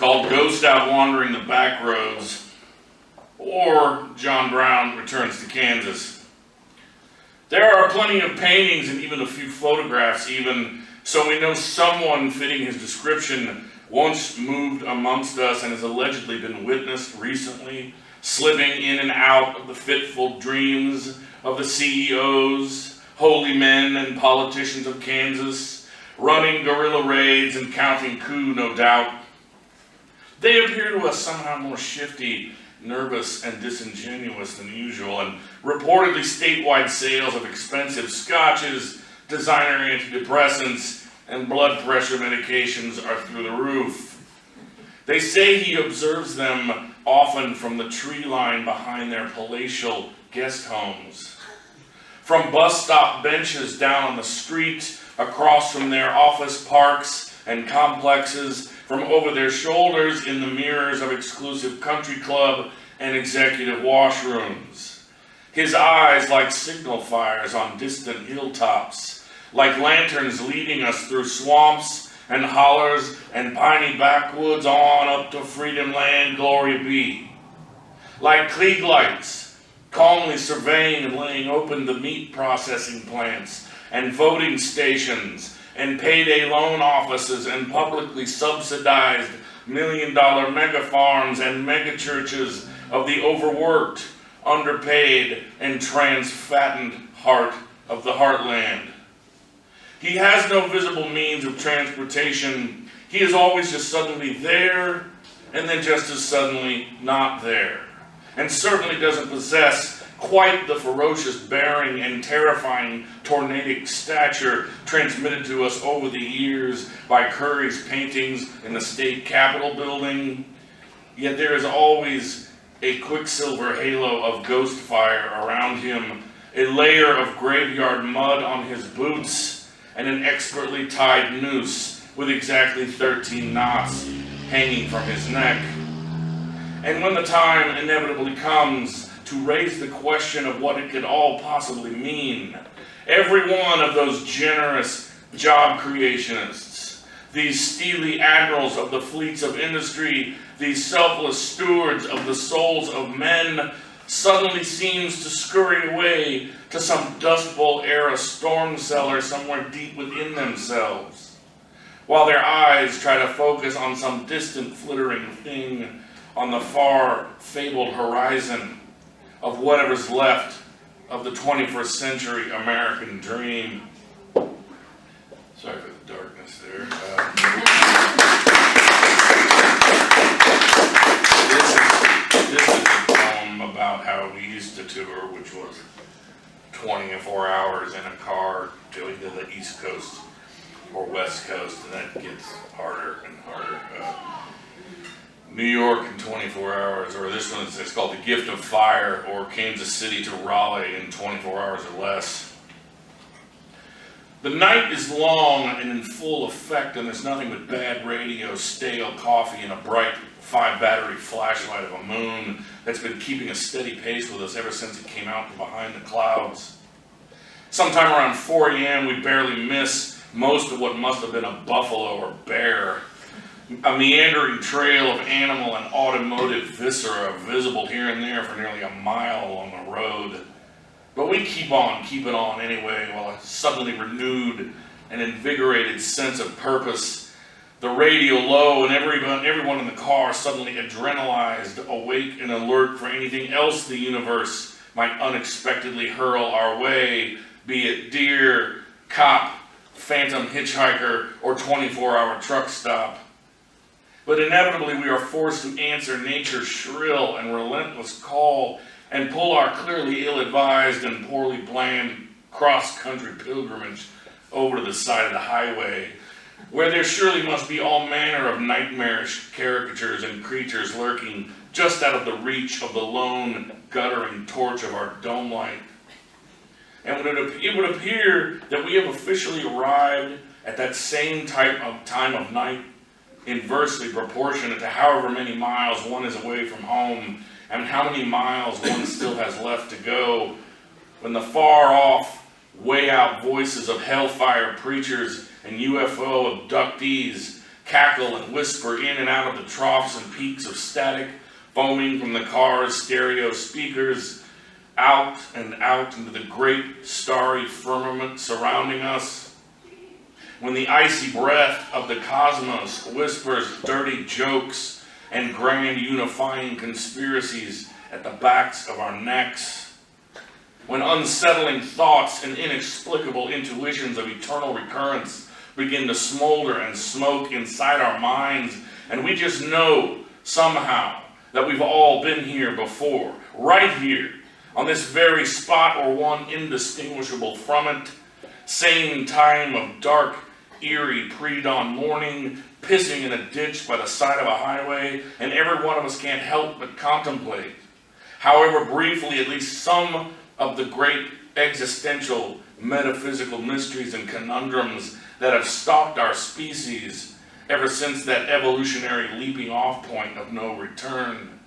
called Ghost Out Wandering the Back Roads, or John Brown Returns to Kansas. There are plenty of paintings and even a few photographs even, so we know someone fitting his description once moved amongst us and has allegedly been witnessed recently, slipping in and out of the fitful dreams of the CEOs, holy men and politicians of Kansas, running guerrilla raids and counting coup, no doubt. They appear to us somehow more shifty, nervous, and disingenuous than usual, and reportedly statewide sales of expensive scotches, designer antidepressants, and blood pressure medications are through the roof. They say he observes them often from the tree line behind their palatial guest homes, from bus stop benches down on the street, across from their office parks and complexes, from over their shoulders in the mirrors of exclusive country club and executive washrooms. His eyes like signal fires on distant hilltops, like lanterns leading us through swamps and hollers and piney backwoods on up to Freedom Land, glory be. Like Klieg lights, calmly surveying and laying open the meat processing plants and voting stations and payday loan offices and publicly subsidized million-dollar mega farms and mega churches of the overworked, underpaid, and trans-fattened heart of the heartland. He has no visible means of transportation. He is always just suddenly there, and then just as suddenly not there. And certainly doesn't possess quite the ferocious bearing and terrifying tornadic stature transmitted to us over the years by Curry's paintings in the state capitol building. Yet there is always a quicksilver halo of ghost fire around him, a layer of graveyard mud on his boots, and an expertly tied noose with exactly 13 knots hanging from his neck. And when the time inevitably comes to raise the question of what it could all possibly mean, every one of those generous job creationists, these steely admirals of the fleets of industry, these selfless stewards of the souls of men, suddenly seems to scurry away to some Dust Bowl era storm cellar somewhere deep within themselves, while their eyes try to focus on some distant flittering thing on the far fabled horizon of whatever's left of the 21st century American dream. Sorry for the darkness there. This is a poem about how we used to tour, which was 24 hours in a car to either the East Coast or West Coast, and that gets harder and harder. New York in 24 hours, or this one it's called The Gift of Fire, or Kansas City to Raleigh in 24 hours or less. The night is long and in full effect, and there's nothing but bad radio, stale coffee, and a bright 5-battery flashlight of a moon that's been keeping a steady pace with us ever since it came out from behind the clouds. Sometime around 4 a.m. we barely miss most of what must have been a buffalo or bear. A meandering trail of animal and automotive viscera visible here and there for nearly a mile along the road. But we keep on keeping on anyway, while a suddenly renewed and invigorated sense of purpose, the radio low, and everyone in the car suddenly adrenalized, awake and alert for anything else the universe might unexpectedly hurl our way, be it deer, cop, phantom hitchhiker, or 24-hour truck stop. But inevitably we are forced to answer nature's shrill and relentless call and pull our clearly ill-advised and poorly planned cross-country pilgrimage over to the side of the highway, where there surely must be all manner of nightmarish caricatures and creatures lurking just out of the reach of the lone guttering torch of our dome light. And it would appear that we have officially arrived at that same time of night, inversely proportionate to however many miles one is away from home and how many miles one still has left to go, when the far-off, way-out voices of hellfire preachers and UFO abductees cackle and whisper in and out of the troughs and peaks of static foaming from the car's stereo speakers, out and out into the great starry firmament surrounding us. When the icy breath of the cosmos whispers dirty jokes and grand unifying conspiracies at the backs of our necks. When unsettling thoughts and inexplicable intuitions of eternal recurrence begin to smolder and smoke inside our minds, and we just know somehow that we've all been here before, right here, on this very spot or one indistinguishable from it, same time of dark, eerie pre-dawn morning, pissing in a ditch by the side of a highway, and every one of us can't help but contemplate, however briefly, at least some of the great existential metaphysical mysteries and conundrums that have stalked our species ever since that evolutionary leaping off point of no return,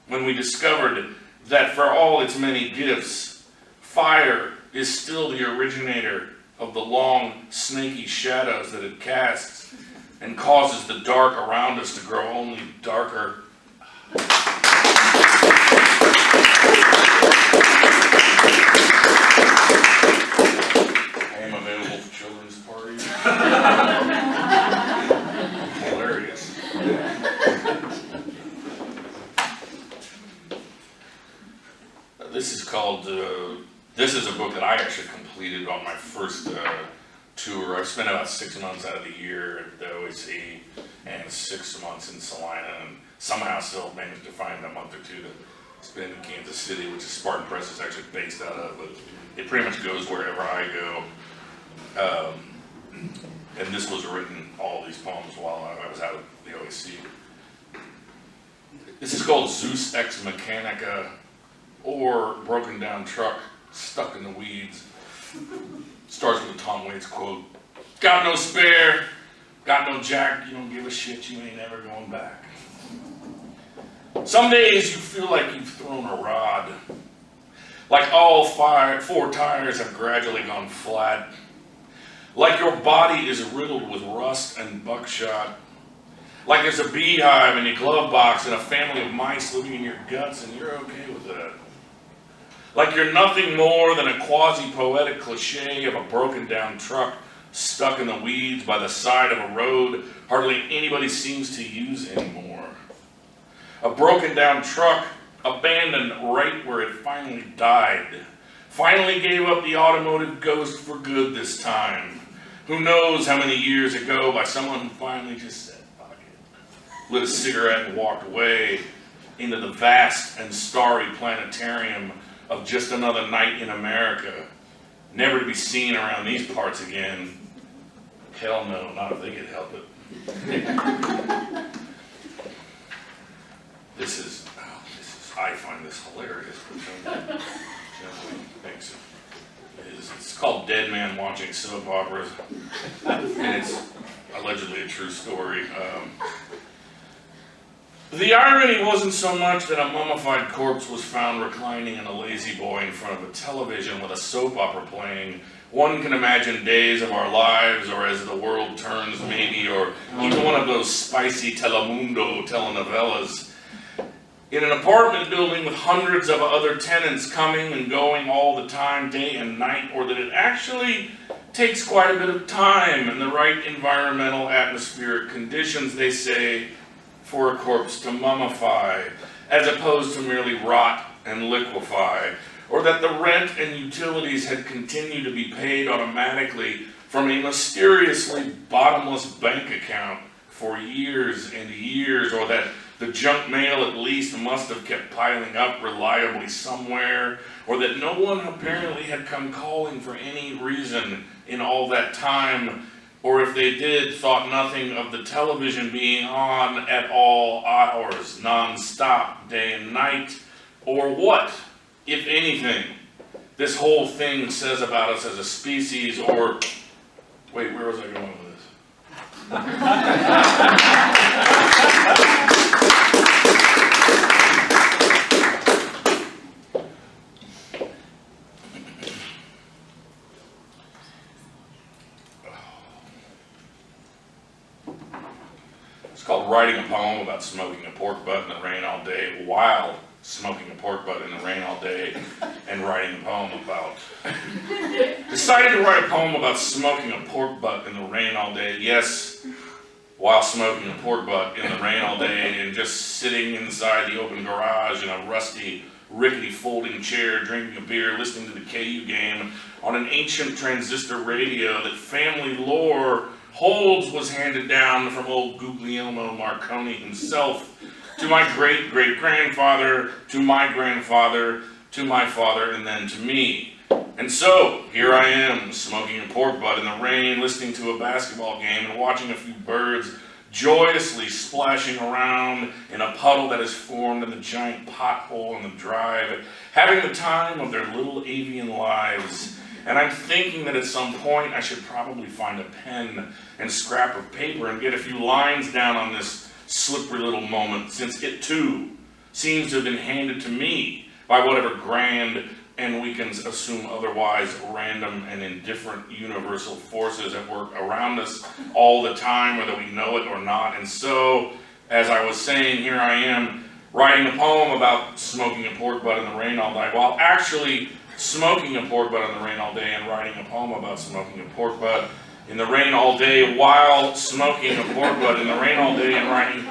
when we discovered that for all its many gifts, fire is still the originator of the long, snaky shadows that it casts and causes the dark around us to grow only darker. I am available for children's parties. Hilarious. This is called, this is a book that I actually completed on my first tour. I've spent about 6 months out of the year at the OAC and 6 months in Salina, and somehow still managed to find a month or two to spend in Kansas City, which is Spartan Press is actually based out of, but it pretty much goes wherever I go. And this was written, all these poems, while I was out of the OAC. This is called Zeus X Mechanica, or Broken Down Truck Stuck in the Weeds. Starts with a Tom Waits quote, "Got no spare, got no jack, you don't give a shit, you ain't ever going back." Some days you feel like you've thrown a rod, like all four tires have gradually gone flat, like your body is riddled with rust and buckshot, like there's a beehive in your glove box and a family of mice living in your guts and you're okay with that. Like you're nothing more than a quasi-poetic cliche of a broken down truck stuck in the weeds by the side of a road hardly anybody seems to use anymore. A broken down truck abandoned right where it finally died. Finally gave up the automotive ghost for good this time. Who knows how many years ago by someone who finally just said, fuck it, lit a cigarette and walked away into the vast and starry planetarium of just another night in America, never to be seen around these parts again. Hell no, not if they could help it. This is, I find this hilarious. Thanks. It's called Dead Man Watching Soap Operas, and it's allegedly a true story. The irony wasn't so much that a mummified corpse was found reclining in a lazy boy in front of a television with a soap opera playing. One can imagine Days of Our Lives, or As the World Turns maybe, or even one of those spicy Telemundo telenovelas. In an apartment building with hundreds of other tenants coming and going all the time, day and night, or that it actually takes quite a bit of time and the right environmental atmospheric conditions, they say, for a corpse to mummify, as opposed to merely rot and liquefy, or that the rent and utilities had continued to be paid automatically from a mysteriously bottomless bank account for years and years, or that the junk mail at least must have kept piling up reliably somewhere, or that no one apparently had come calling for any reason in all that time, or if they did, thought nothing of the television being on at all hours, non-stop, day and night, or what, if anything, this whole thing says about us as a species, or, wait, where was I going with this? about smoking a pork butt in the rain all day while smoking a pork butt in the rain all day and writing a poem about. Decided to write a poem about smoking a pork butt in the rain all day. Yes, while smoking a pork butt in the rain all day and just sitting inside the open garage in a rusty, rickety folding chair, drinking a beer, listening to the KU game on an ancient transistor radio that family lore holds was handed down from old Guglielmo Marconi himself to my great-great-grandfather, to my grandfather, to my father, and then to me. And so, here I am, smoking a pork butt in the rain, listening to a basketball game, and watching a few birds joyously splashing around in a puddle that is formed in the giant pothole in the drive, having the time of their little avian lives. And I'm thinking that at some point I should probably find a pen and scrap of paper and get a few lines down on this slippery little moment, since it too seems to have been handed to me by whatever grand, and we can assume otherwise random and indifferent universal forces at work around us all the time, whether we know it or not. And so, as I was saying, here I am writing a poem about smoking a pork butt in the rain all day, while actually smoking a pork butt in the rain all day and writing a poem about smoking a pork butt in the rain all day while smoking a pork butt in the rain all day and writing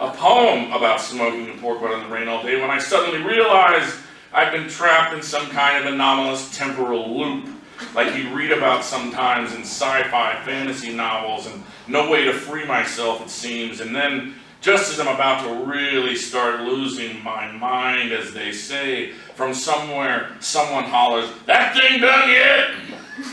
a poem about smoking a pork butt in the rain all day, when I suddenly realized I've been trapped in some kind of anomalous temporal loop, like you read about sometimes in sci-fi fantasy novels, and no way to free myself, it seems. And then, just as I'm about to really start losing my mind, as they say, from somewhere, someone hollers, "That thing done yet?"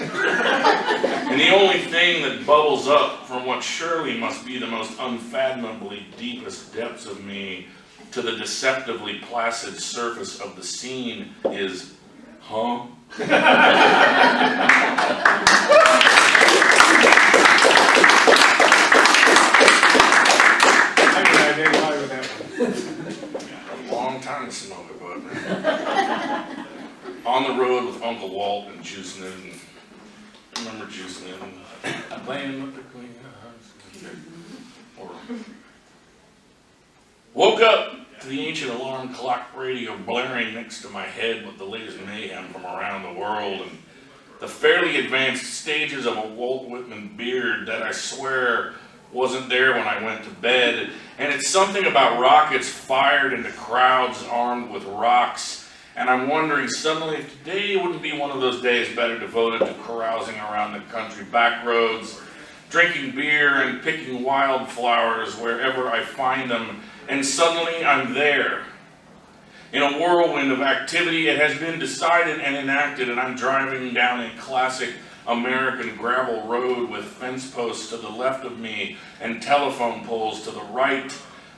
And the only thing that bubbles up from what surely must be the most unfathomably deepest depths of me to the deceptively placid surface of the scene is, huh? I can identify with that one. A long time to smoke a butt. On the road with Uncle Walt and Zeus Newton. Remember Zeus Newton? Playing with the Queen of Hearts. Woke up to the ancient alarm clock radio blaring next to my head with the latest mayhem from around the world, and the fairly advanced stages of a Walt Whitman beard that I swear wasn't there when I went to bed. And it's something about rockets fired into crowds armed with rocks. And I'm wondering suddenly if today wouldn't be one of those days better devoted to carousing around the country back roads, drinking beer and picking wildflowers wherever I find them. And suddenly I'm there. In a whirlwind of activity, it has been decided and enacted, and I'm driving down a classic American gravel road with fence posts to the left of me and telephone poles to the right,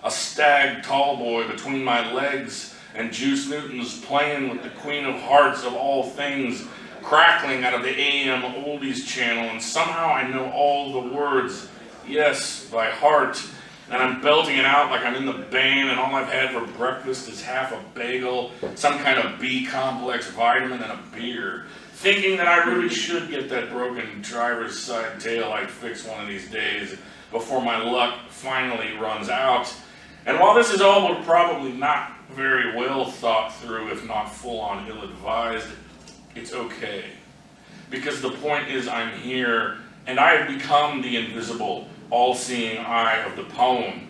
a stag tall boy between my legs, and Zeus Newton's playing with the Queen of Hearts of all things, crackling out of the AM oldies channel, and somehow I know all the words, yes, by heart, and I'm belting it out like I'm in the band, and all I've had for breakfast is half a bagel, some kind of B-complex vitamin, and a beer, thinking that I really should get that broken driver's side taillight fixed one of these days before my luck finally runs out. And while this is all probably not very well thought through, if not full-on ill-advised, it's okay. Because the point is I'm here, and I have become the invisible, all-seeing eye of the poem.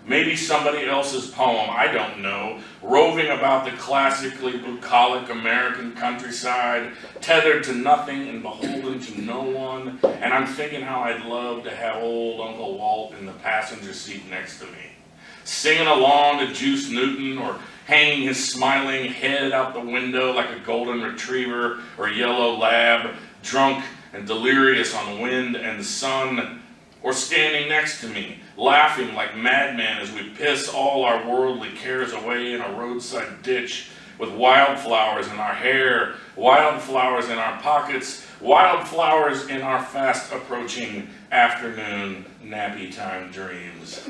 Maybe somebody else's poem, I don't know, roving about the classically bucolic American countryside, tethered to nothing and beholden to no one. And I'm thinking how I'd love to have old Uncle Walt in the passenger seat next to me, singing along to Zeus Newton, or hanging his smiling head out the window like a golden retriever or yellow lab, drunk and delirious on the wind and the sun, or standing next to me, laughing like madmen as we piss all our worldly cares away in a roadside ditch, with wildflowers in our hair, wildflowers in our pockets, wildflowers in our fast approaching afternoon nappy time dreams.